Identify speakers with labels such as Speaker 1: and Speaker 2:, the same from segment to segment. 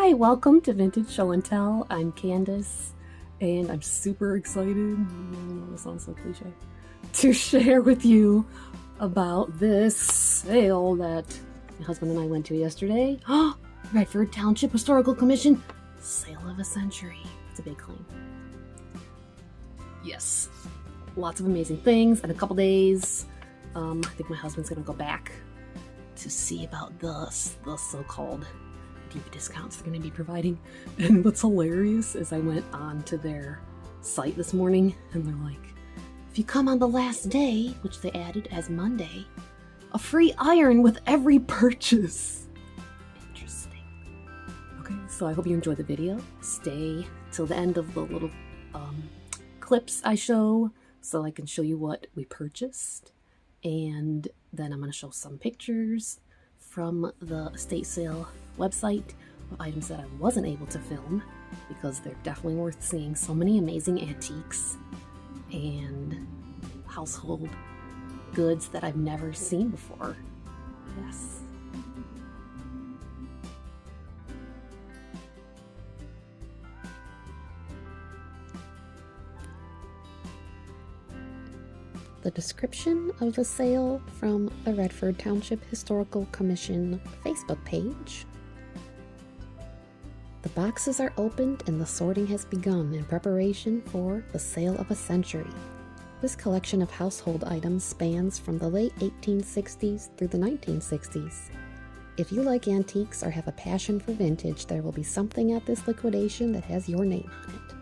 Speaker 1: Hi, welcome to Vintage Show and Tell. I'm Candace, and I'm super excited, I know this sounds so cliche, to share with you about this sale that my husband and I went to yesterday. Redford Township Historical Commission, sale of a century. It's a big claim. Yes, lots of amazing things in a couple days. I think my husband's gonna go back to see about the so-called deep discounts they're going to be providing. And what's hilarious is I went on to their site this morning and they're like, if you come on the last day, which they added as Monday, a free iron with every purchase. Interesting. Okay, so I hope you enjoy the video. Stay till the end of the little clips I show so I can show you what we purchased. And then I'm going to show some pictures from the estate sale website of items that I wasn't able to film because they're definitely worth seeing. So many amazing antiques and household goods that I've never seen before. Yes. The description of the sale from the Redford Township Historical Commission Facebook page. The boxes are opened and the sorting has begun in preparation for the sale of a century. This collection of household items spans from the late 1860s through the 1960s. If you like antiques or have a passion for vintage, there will be something at this liquidation that has your name on it.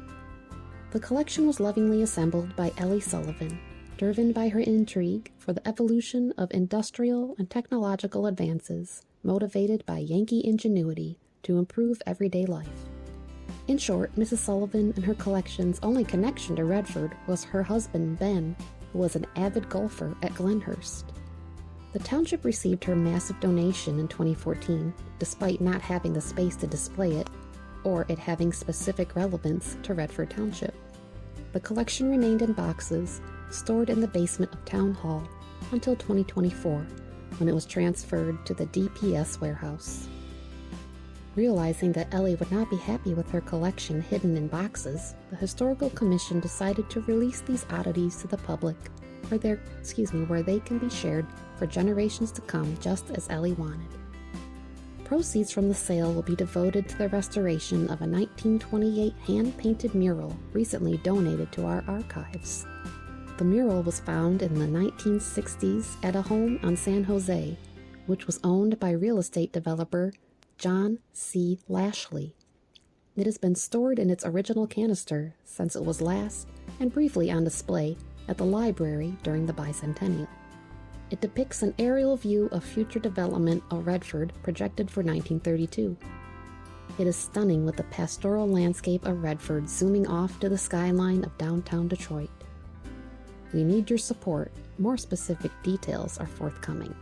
Speaker 1: The collection was lovingly assembled by Elly Sullivan, driven by her intrigue for the evolution of industrial and technological advances, motivated by Yankee ingenuity to improve everyday life. In short, Mrs. Sullivan and her collection's only connection to Redford was her husband, Ben, who was an avid golfer at Glenhurst. The township received her massive donation in 2014, despite not having the space to display it, or it having specific relevance to Redford Township. The collection remained in boxes, stored in the basement of Town Hall until 2024, when it was transferred to the DPS warehouse. Realizing that Elly would not be happy with her collection hidden in boxes, the Historical Commission decided to release these oddities to the public, where they can be shared for generations to come, just as Elly wanted. Proceeds from the sale will be devoted to the restoration of a 1928 hand-painted mural recently donated to our archives. The mural was found in the 1960s at a home on San Jose, which was owned by real estate developer John C. Lashley. It has been stored in its original canister since it was last and briefly on display at the library during the bicentennial. It depicts an aerial view of future development of Redford projected for 1932. It is stunning with the pastoral landscape of Redford zooming off to the skyline of downtown Detroit. We need your support. More specific details are forthcoming.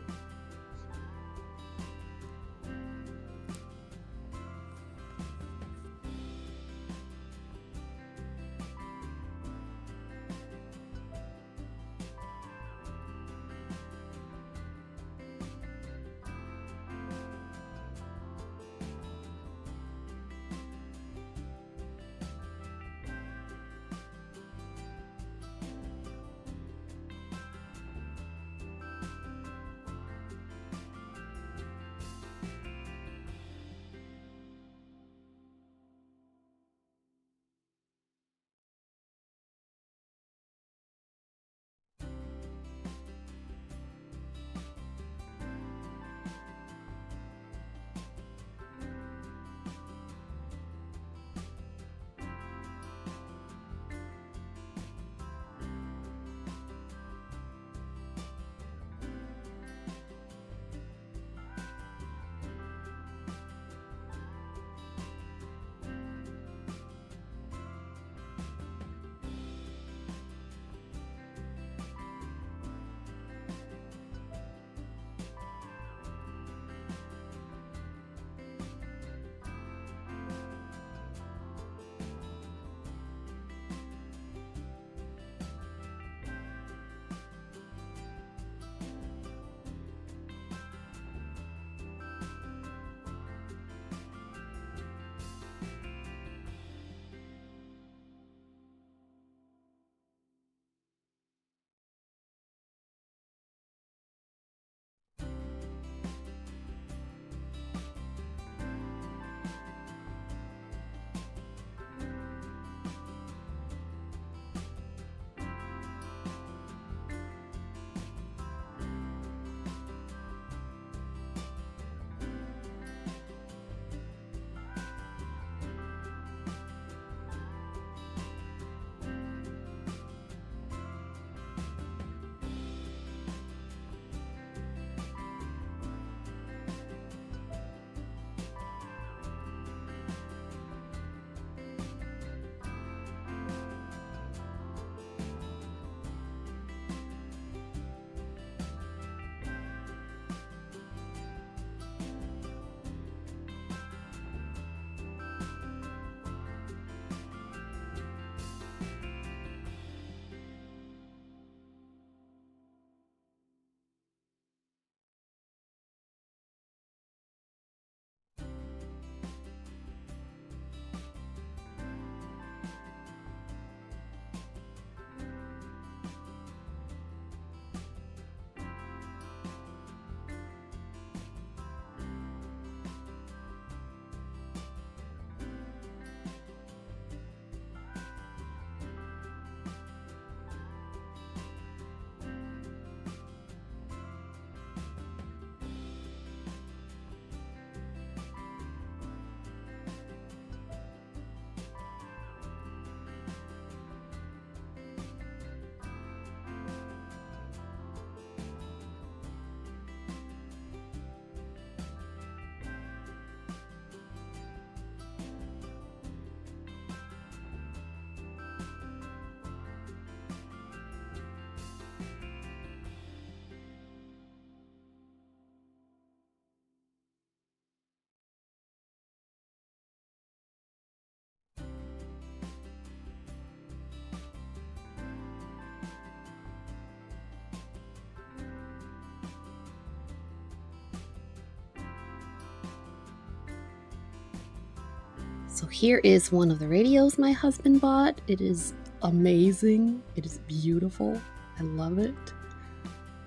Speaker 1: So here is one of the radios my husband bought. It is amazing. It is beautiful. I love it.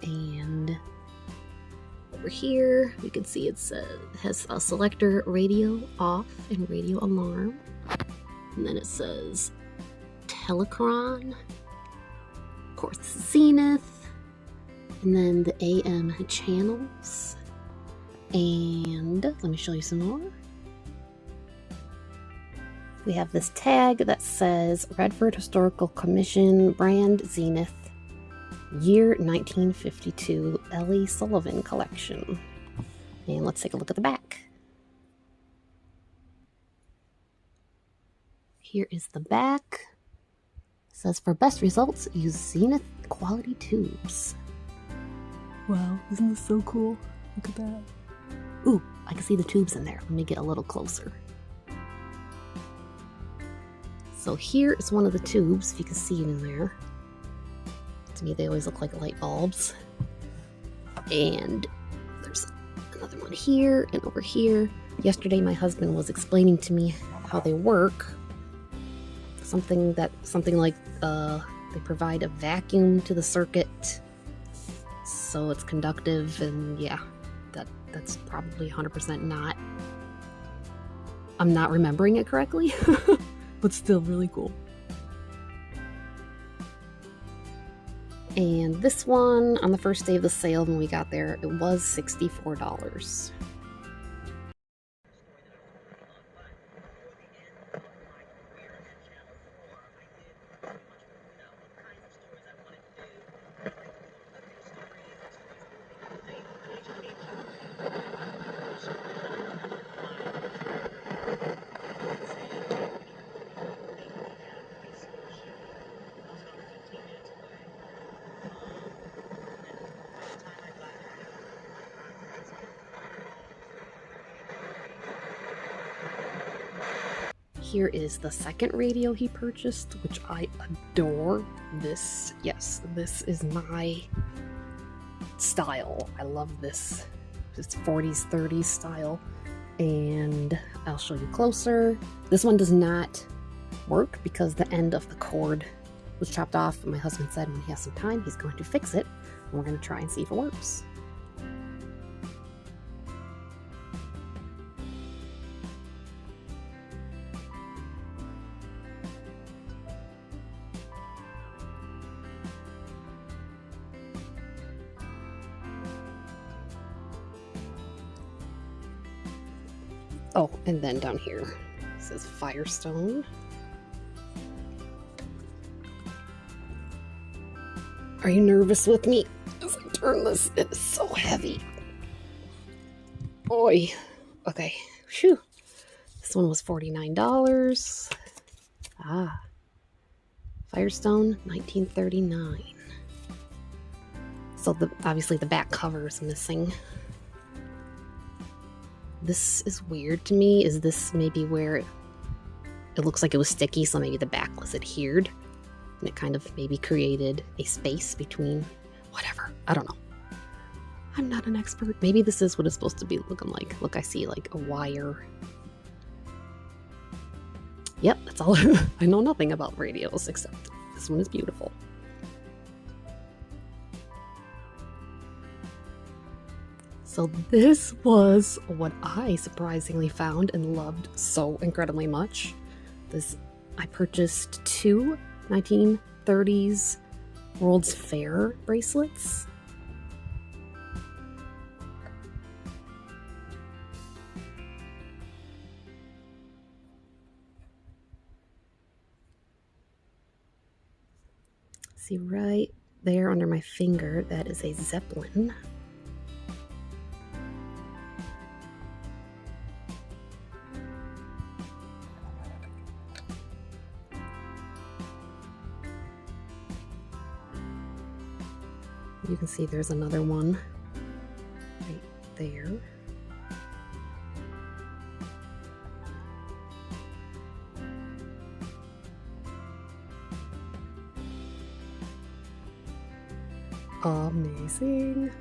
Speaker 1: And over here, you can see it has a selector radio off and radio alarm. And then it says Telecron. Of course, Zenith. And then the AM channels. And let me show you some more. We have this tag that says Redford Historical Commission, brand Zenith, year 1952, Elly Sullivan collection. And let's take a look at the back. Here is the back. It says for best results, use Zenith quality tubes. Wow, isn't this so cool? Look at that. Ooh, I can see the tubes in there. Let me get a little closer. So here is one of the tubes, if you can see it in there. To me, they always look like light bulbs. And there's another one here and over here. Yesterday, my husband was explaining to me how they work. Something like they provide a vacuum to the circuit, so it's conductive, and yeah, that's probably 100% not. I'm not remembering it correctly. But still really cool. And this one, on the first day of the sale when we got there, it was $64. Here is the second radio he purchased, which I adore. This is my style. I love this. It's 40s, 30s style. And I'll show you closer. This one does not work because the end of the cord was chopped off. And my husband said when he has some time, he's going to fix it. And we're going to try and see if it works. Oh, and then down here it says Firestone. Are you nervous with me as I turn this? It is so heavy. Oi. Okay. Phew. This one was $49. Ah. Firestone, 1939. So obviously the back cover is missing. This is weird to me. Is this maybe where it looks like it was sticky, so maybe the back was adhered and it kind of maybe created a space between whatever. I don't know. I'm not an expert. Maybe this is what it's supposed to be looking like. Look, I see like a wire. Yep, that's all. I know nothing about radios except this one is beautiful. So this was what I surprisingly found and loved so incredibly much. I purchased two 1930s World's Fair bracelets. See right there under my finger, that is a Zeppelin. You can see there's another one right there. Amazing.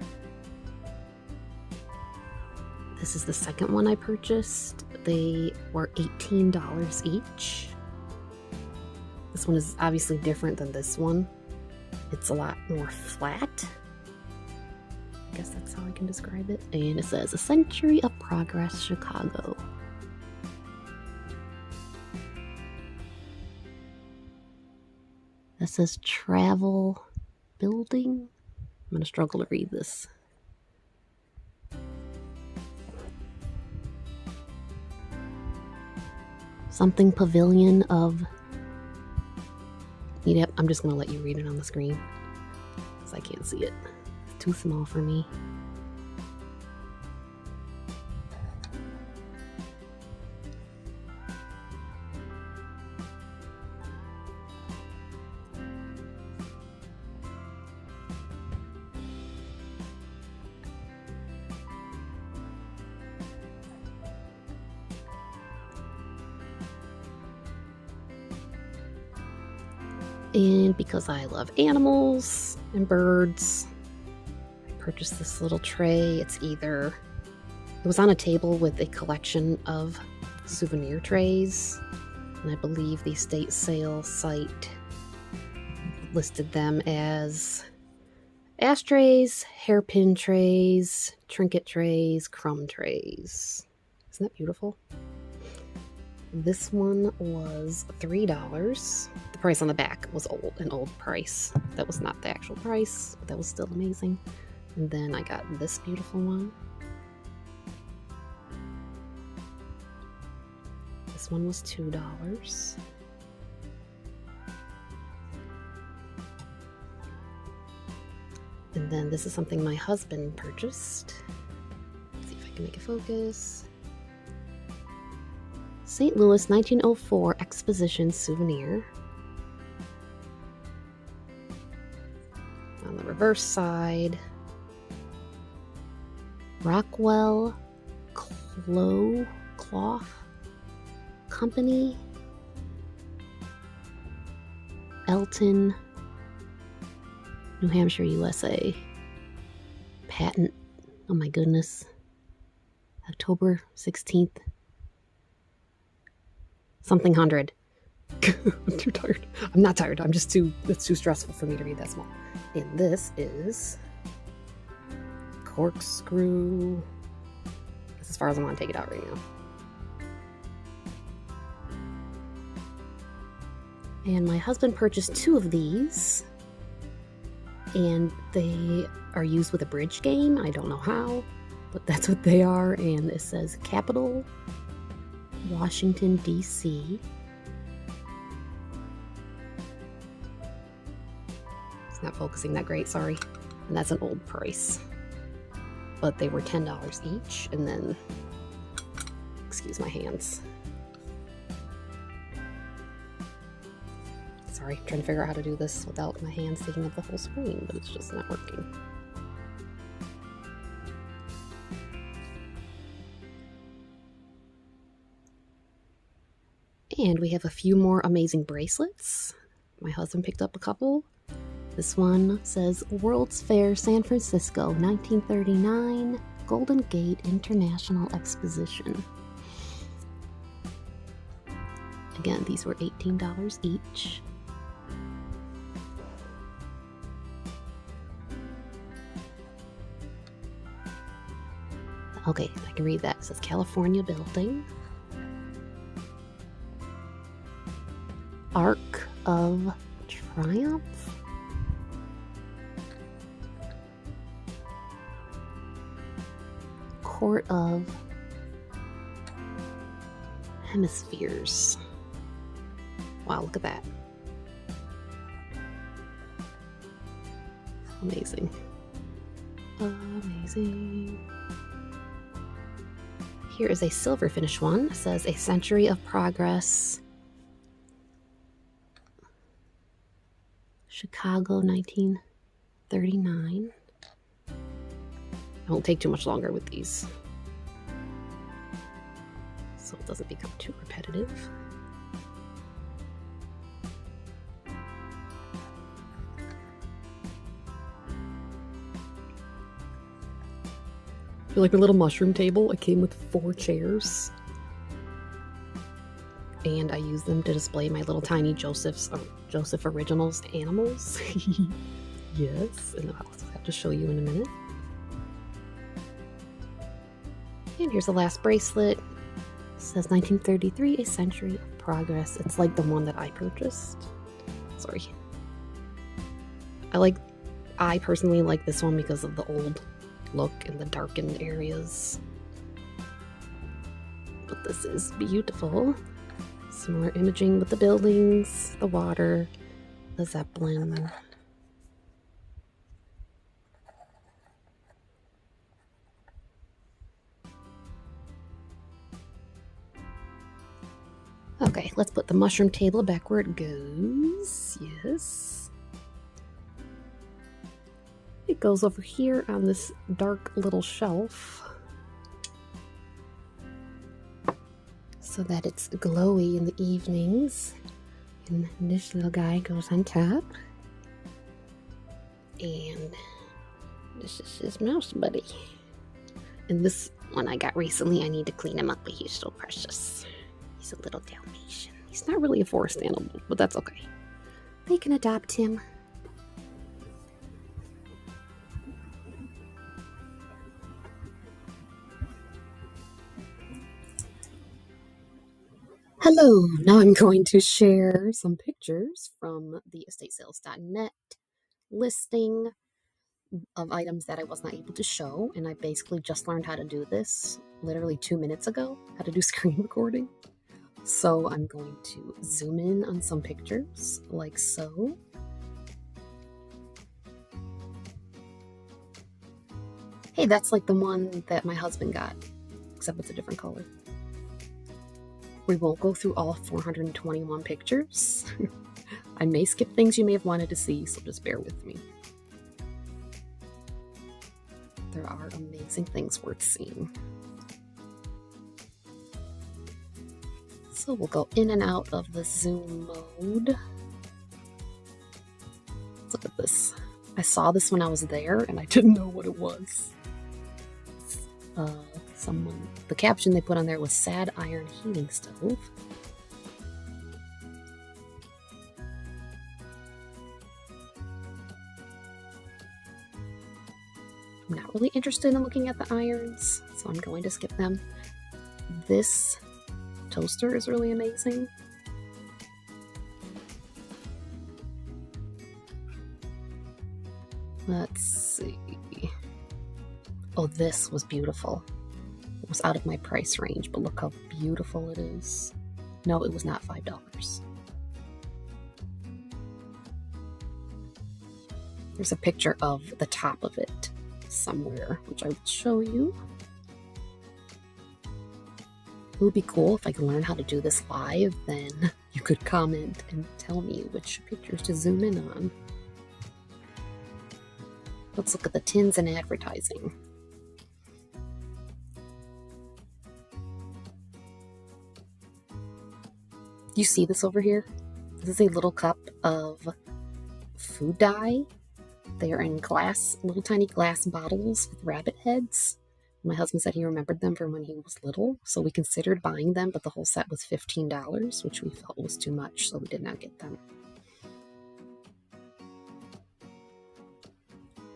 Speaker 1: This is the second one I purchased. They were $18 each. This one is obviously different than this one. It's a lot more flat. I guess that's how I can describe it. And it says, A Century of Progress, Chicago. That says travel building. I'm going to struggle to read this. Something pavilion of... Yep, I'm just going to let you read it on the screen, because I can't see it. It's too small for me. And because I love animals and birds, I purchased this little tray. It was on a table with a collection of souvenir trays, and I believe the estate sale site listed them as ashtrays, hairpin trays, trinket trays, crumb trays. Isn't that beautiful? This one was $3. The price on the back was an old price. That was not the actual price, but that was still amazing. And then I got this beautiful one. This one was $2. And then this is something my husband purchased. Let's see if I can make it focus. St. Louis 1904 Exposition souvenir. On the reverse side, Rockwell Cloth Company, Elton, New Hampshire, USA. Patent, oh my goodness, October 16th. Something 100. I'm too tired. I'm not tired. It's too stressful for me to read that small. And this is corkscrew. That's as far as I want to take it out right now. And my husband purchased 2 of these. And they are used with a bridge game. I don't know how, but that's what they are. And it says Capital Washington, D.C. It's not focusing that great, sorry. And that's an old price. But they were $10 each, and then, excuse my hands. Sorry, I'm trying to figure out how to do this without my hands taking up the whole screen, but it's just not working. And we have a few more amazing bracelets. My husband picked up a couple. This one says World's Fair, San Francisco, 1939, Golden Gate International Exposition. Again, these were $18 each. Okay, I can read that. It says California Building. Arc of Triumph. Court of Hemispheres. Wow, look at that. Amazing. Amazing. Here is a silver finish one. It says A Century of Progress. Chicago, 1939. It won't take too much longer with these, so it doesn't become too repetitive. Like a little mushroom table. It came with 4 chairs. And I used them to display my little tiny Joseph Originals animals. Yes, and I'll have to show you in a minute. And here's the last bracelet. It says 1933, a century of progress. It's like the one that I purchased. Sorry. I personally like this one because of the old look and the darkened areas. But this is beautiful. Some more imaging with the buildings, the water, the Zeppelin. Okay, let's put the mushroom table back where it goes. Yes. It goes over here on this dark little shelf so that it's glowy in the evenings. And this little guy goes on top. And this is his mouse buddy. And this one I got recently, I need to clean him up, but he's so precious. He's a little Dalmatian. He's not really a forest animal, but that's okay. They can adopt him. Hello, now I'm going to share some pictures from the estatesales.net listing of items that I was not able to show, and I basically just learned how to do this literally 2 minutes ago, how to do screen recording. So I'm going to zoom in on some pictures, like so. Hey, that's like the one that my husband got, except it's a different color. We won't go through all 421 pictures. I may skip things you may have wanted to see, so just bear with me. There are amazing things worth seeing. So we'll go in and out of the zoom mode. Look at this. I saw this when I was there and I didn't know what it was. The caption they put on there was sad iron heating stove. I'm not really interested in looking at the irons, so I'm going to skip them. This toaster is really amazing. Let's see. Oh, this was beautiful. It was out of my price range, but look how beautiful it is. No, it was not $5. There's a picture of the top of it somewhere, which I will show you. It would be cool if I could learn how to do this live, then you could comment and tell me which pictures to zoom in on. Let's look at the tins and advertising. You see this over here? This is a little cup of food dye. They are in glass, little tiny glass bottles with rabbit heads. My husband said he remembered them from when he was little, so we considered buying them, but the whole set was $15, which we felt was too much, so we did not get them.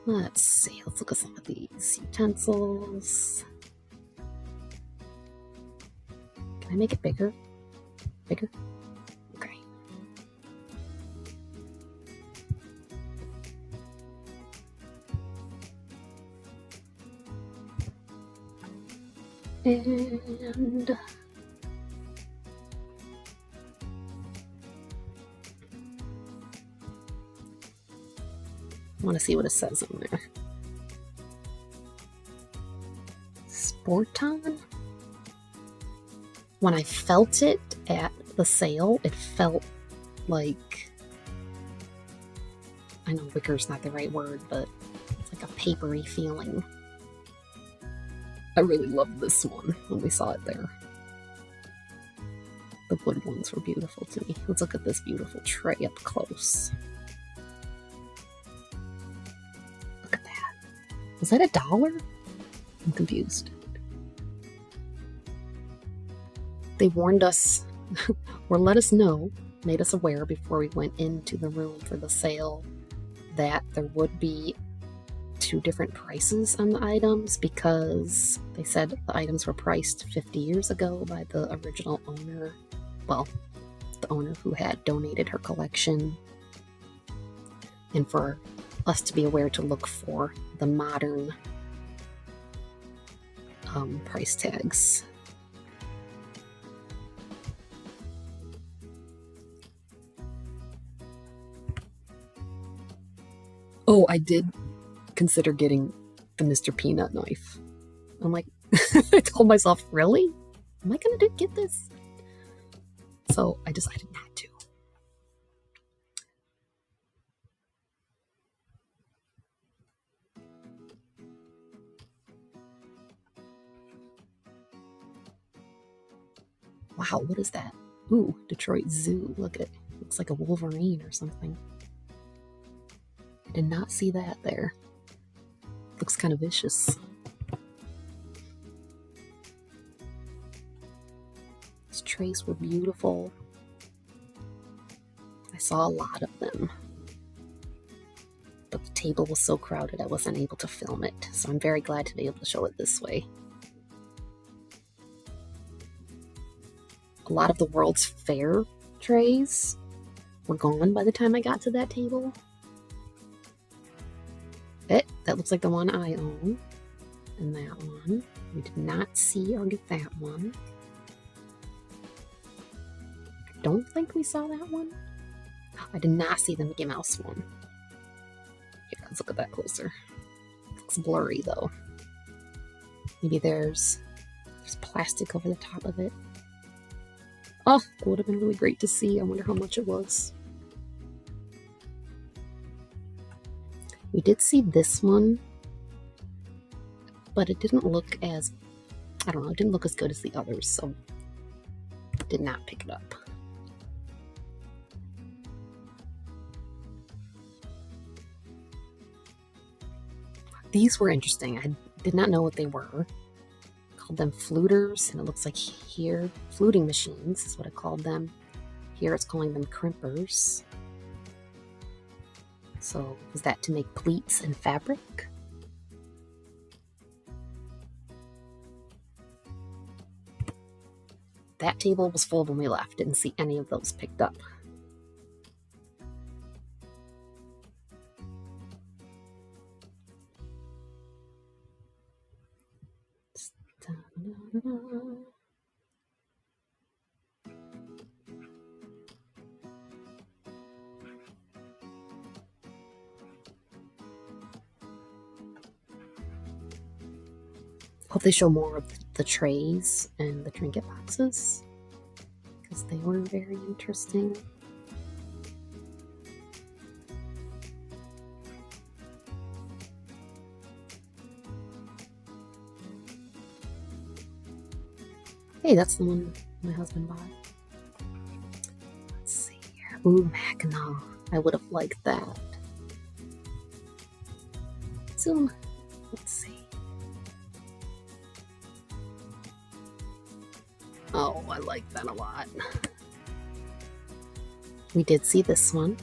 Speaker 1: Let's see, let's look at some of these utensils. Can I make it bigger? Bigger? Okay. And I want to see what it says on there. Sporton? When I felt it at the sale, it felt like, I know wicker's not the right word, but it's like a papery feeling. I really loved this one when we saw it there. The wood ones were beautiful to me. Let's look at this beautiful tray up close. Look at that. Was that $1? I'm confused. They warned us, or let us know, made us aware before we went into the room for the sale, that there would be 2 different prices on the items, because they said the items were priced 50 years ago by the original owner. Well, the owner who had donated her collection. And for us to be aware to look for the modern price tags. Oh, I did consider getting the Mr. Peanut knife. I'm like, I told myself, really? Am I gonna get this? So I decided not to. Wow, what is that? Ooh, Detroit Zoo. Look at it. Looks like a Wolverine or something. I did not see that there. Looks kind of vicious. These trays were beautiful. I saw a lot of them. But the table was so crowded I wasn't able to film it. So I'm very glad to be able to show it this way. A lot of the World's Fair trays were gone by the time I got to that table. That looks like the one I own. And that one. We did not see or get that one. I don't think we saw that one. I did not see the Mickey Mouse one. Here, let's look at that closer. It looks blurry though. Maybe there's plastic over the top of it. Oh, it would have been really great to see. I wonder how much it was. We did see this one, but it didn't look as, I don't know, it didn't look as good as the others, so did not pick it up. These were interesting. I did not know what they were. Called them fluters, and it looks like here, fluting machines is what I called them. Here it's calling them crimpers. So was that to make pleats and fabric? That table was full when we left. Didn't see any of those picked up. Hope they show more of the trays and the trinket boxes, because they were very interesting. Hey, that's the one my husband bought. Let's see here. Ooh, Mackinac. I would have liked that. Zoom. Let's see. Oh, I like that a lot. We did see this one.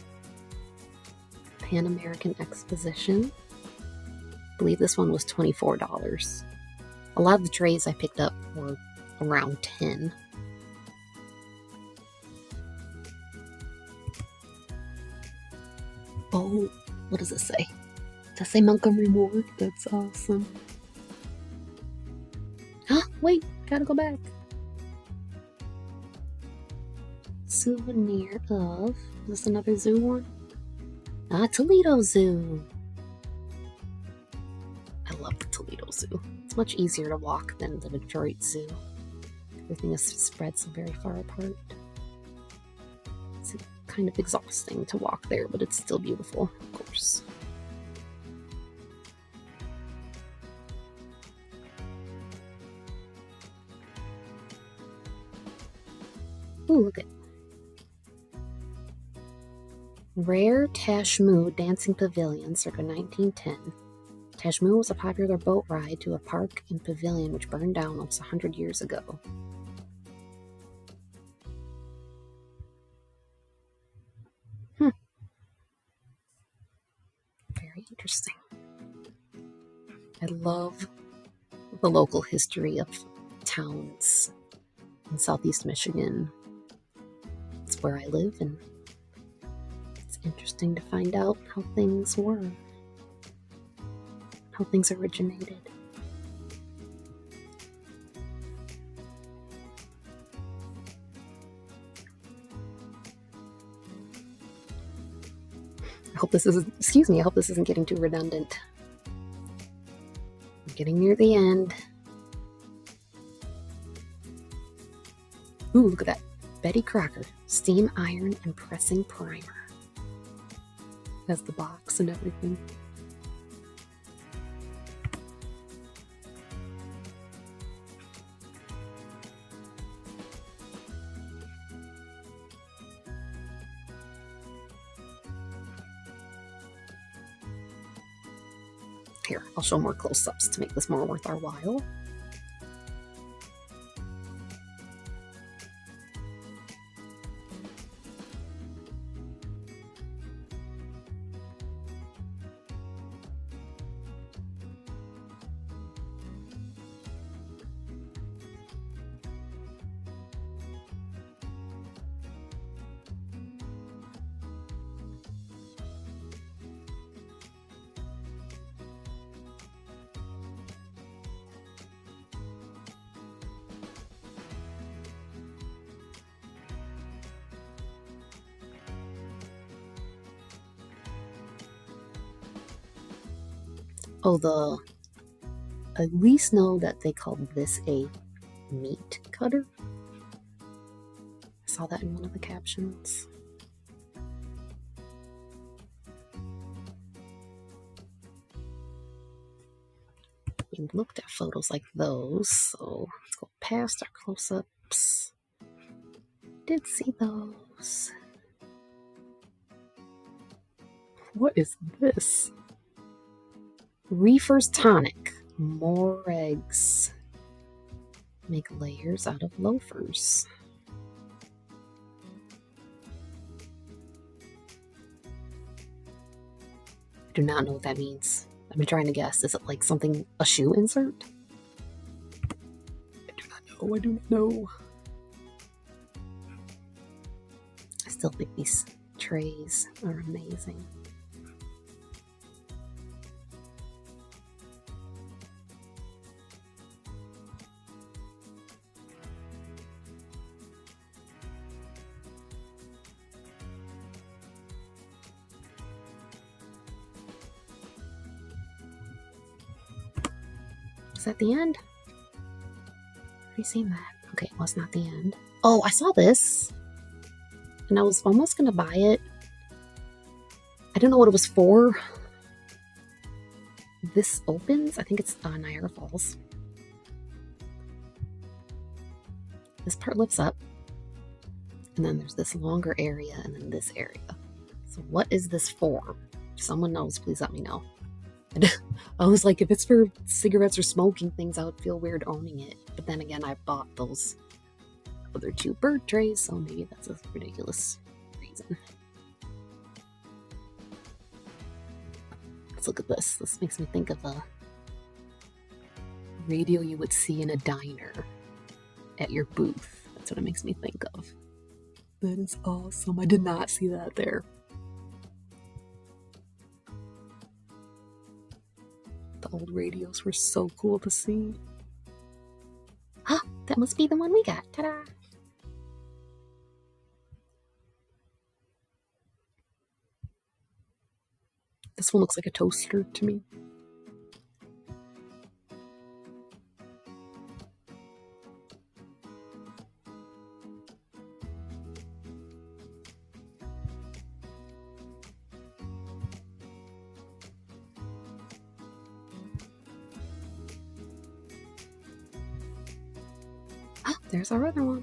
Speaker 1: Pan American Exposition. I believe this one was $24. A lot of the trays I picked up were around $10. Oh, what does it say? Does it say Montgomery Ward? That's awesome. Huh? Wait, gotta go back. Souvenir of, is this another zoo one? Toledo Zoo. I love the Toledo Zoo. It's much easier to walk than the Detroit Zoo. Everything is spread so very far apart. It's kind of exhausting to walk there, but it's still beautiful, of course. Ooh, look at Rare Tashmoo Dancing Pavilion, circa 1910. Tajmu was a popular boat ride to a park and pavilion which burned down almost 100 years ago. Very interesting. I love the local history of towns in southeast Michigan. It's where I live, and it's interesting to find out how things were, how things originated. I hope this isn't getting too redundant. I'm getting near the end. Ooh, look at that. Betty Crocker, steam iron and pressing primer. That's the box and everything. Here, I'll show more close-ups to make this more worth our while. Oh, I at least know that they called this a meat cutter. I saw that in one of the captions. We looked at photos like those, so let's go past our close-ups. Did see those. What is this? Reefer's Tonic. More eggs. Make layers out of loafers. I do not know what that means. I've been trying to guess. Is it like something, a shoe insert? I do not know. I still think these trays are amazing. Is that the end? Have you seen that? Okay, well, it's not the end. Oh, I saw this, and I was almost gonna buy it. I don't know what it was for. This opens. I think it's Niagara Falls. This part lifts up, and then there's this longer area, and then this area. So what is this for? If someone knows, please let me know. I was like, if it's for cigarettes or smoking things, I would feel weird owning it. But then again, I bought those other two bird trays, so maybe that's a ridiculous reason. Let's look at this. This makes me think of a radio you would see in a diner at your booth. That's what it makes me think of. That is awesome. I did not see that there. The old radios were so cool to see. Ah, that must be the one we got. Ta-da! This one looks like a toaster to me. Ah, there's our other one.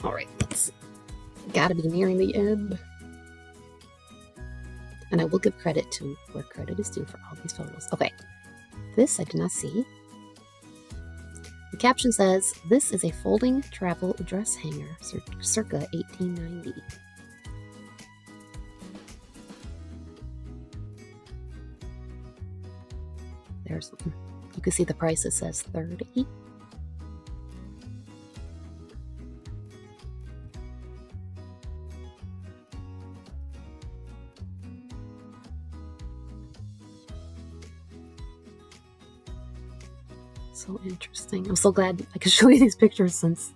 Speaker 1: Alright, let's gotta be nearing the end. And I will give credit to where credit is due for all these photos. Okay, this I did not see. The caption says, "This is a folding travel dress hanger, circa 1890. There's one. You can see the price, it says $30. So interesting. I'm so glad I could show you these pictures since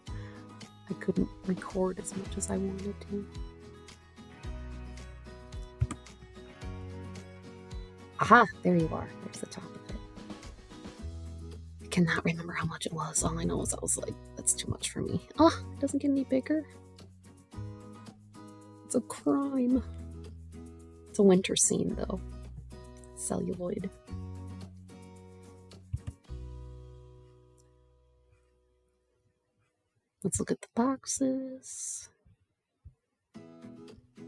Speaker 1: I couldn't record as much as I wanted to. Aha, there you are. There's the top of it. I cannot remember how much it was. All I know is I was like, that's too much for me. Oh, it doesn't get any bigger. It's a crime. It's a winter scene though. Celluloid. Let's look at the boxes. I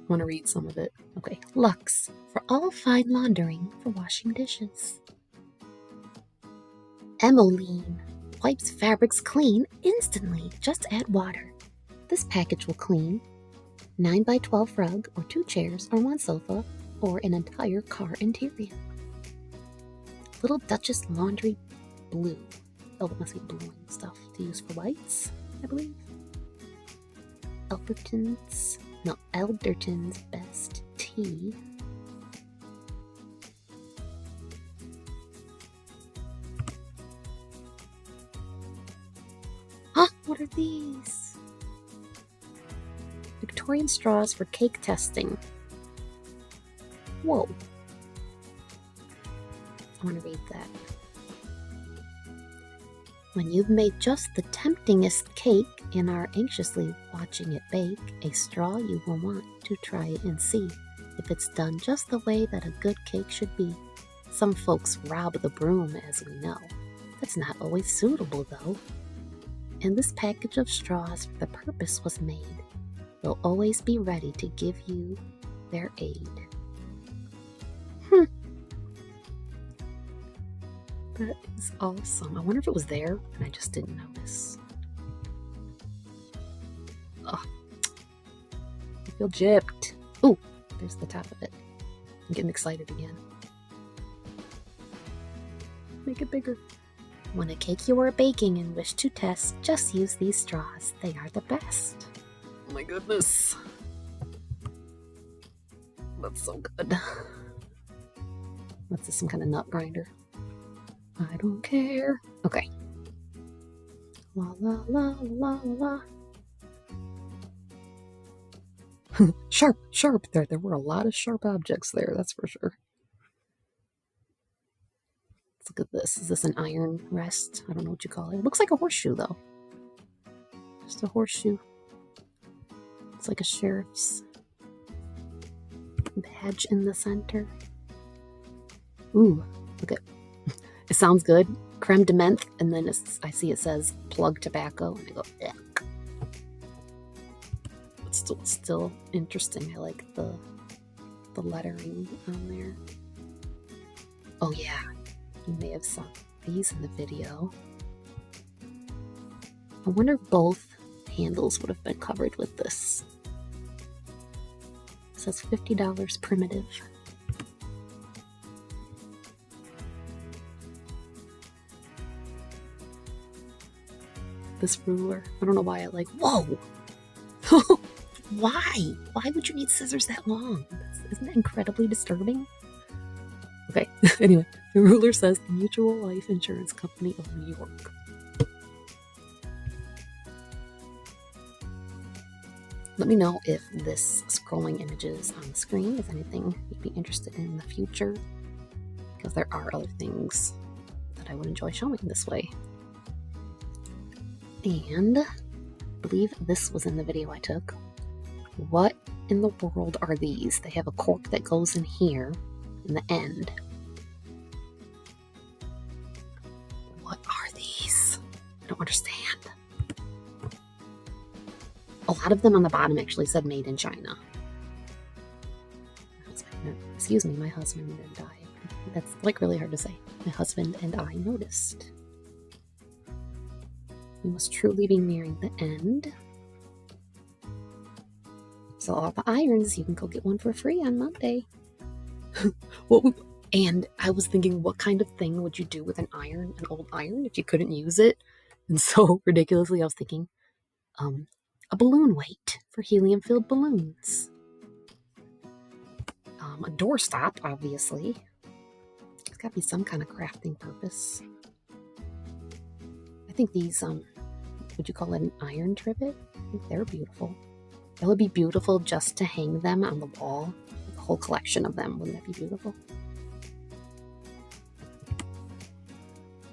Speaker 1: want to read some of it. Okay. Lux, for all fine laundering for washing dishes. Emoline, wipes fabrics clean instantly. Just add water. This package will clean 9x12 rug or 2 chairs or 1 sofa or an entire car interior. Little Duchess laundry blue. Oh, it must be bluing stuff to use for whites, I believe. Elderton's best tea. Huh, what are these? Victorian straws for cake testing. Whoa. I want to read that. When you've made just the temptingest cake and are anxiously watching it bake, a straw you will want to try it and see if it's done just the way that a good cake should be. Some folks rob the broom, as we know. That's not always suitable, though. And this package of straws for the purpose was made. They'll always be ready to give you their aid. That is awesome. I wonder if it was there and I just didn't notice. Oh, I feel gypped. Oh, there's the top of it. I'm getting excited again. Make it bigger. When a cake you are baking and wish to test, just use these straws. They are the best. Oh my goodness. That's so good. What's this, some kind of nut grinder? I don't care. Okay. La la la la la. Sharp. There were a lot of sharp objects there, that's for sure. Let's look at this. Is this an iron rest? I don't know what you call it. It looks like a horseshoe, though. Just a horseshoe. It's like a sheriff's badge in the center. Ooh, look at. It sounds good. Creme de menthe, and then I see it says plug tobacco, and I go, yuck. It's still interesting. I like the lettering on there. Oh yeah, you may have saw these in the video. I wonder if both handles would have been covered with this. It says $50 primitive. This ruler. I don't know why I like, whoa! Why? Why would you need scissors that long? Isn't that incredibly disturbing? Okay, anyway, the ruler says the Mutual Life Insurance Company of New York. Let me know if this scrolling images on the screen is anything you'd be interested in the future, because there are other things that I would enjoy showing this way. And I believe this was in the video I took. What in the world are these? They have a cork that goes in here in the end. What are these? I don't understand. A lot of them on the bottom actually said made in China. Excuse me, my husband and I. That's like really hard to say. My husband and I noticed. We must truly be nearing the end. So all the irons, you can go get one for free on Monday. And I was thinking, what kind of thing would you do with an old iron, if you couldn't use it? And so ridiculously, I was thinking, a balloon weight for helium-filled balloons. A doorstop, obviously. It's got to be some kind of crafting purpose. I think these, would you call it an iron trivet? I think they're beautiful. That would be beautiful just to hang them on the wall. The whole collection of them. Wouldn't that be beautiful?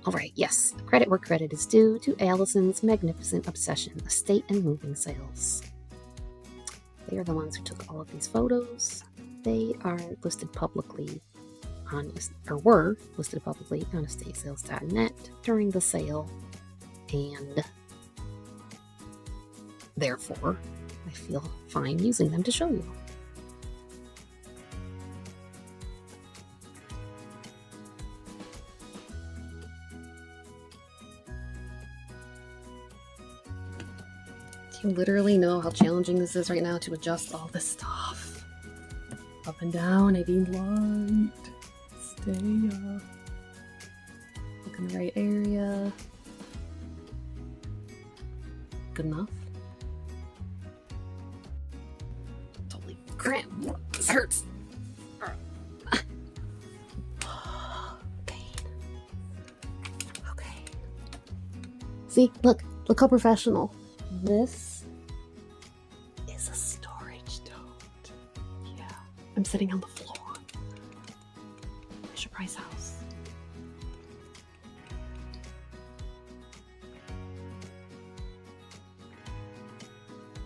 Speaker 1: All right, yes. Credit where credit is due to Allison's magnificent obsession, estate and moving sales. They are the ones who took all of these photos. They are listed publicly were listed publicly on estatesales.net during the sale, and therefore I feel fine using them to show you. Do you literally know how challenging this is right now to adjust all this stuff? Up and down, I need light. Stay up. Look in the right area. Good enough? Totally cramped. This hurts. Okay. See, look how professional. This is a storage tote. Yeah. I'm sitting on the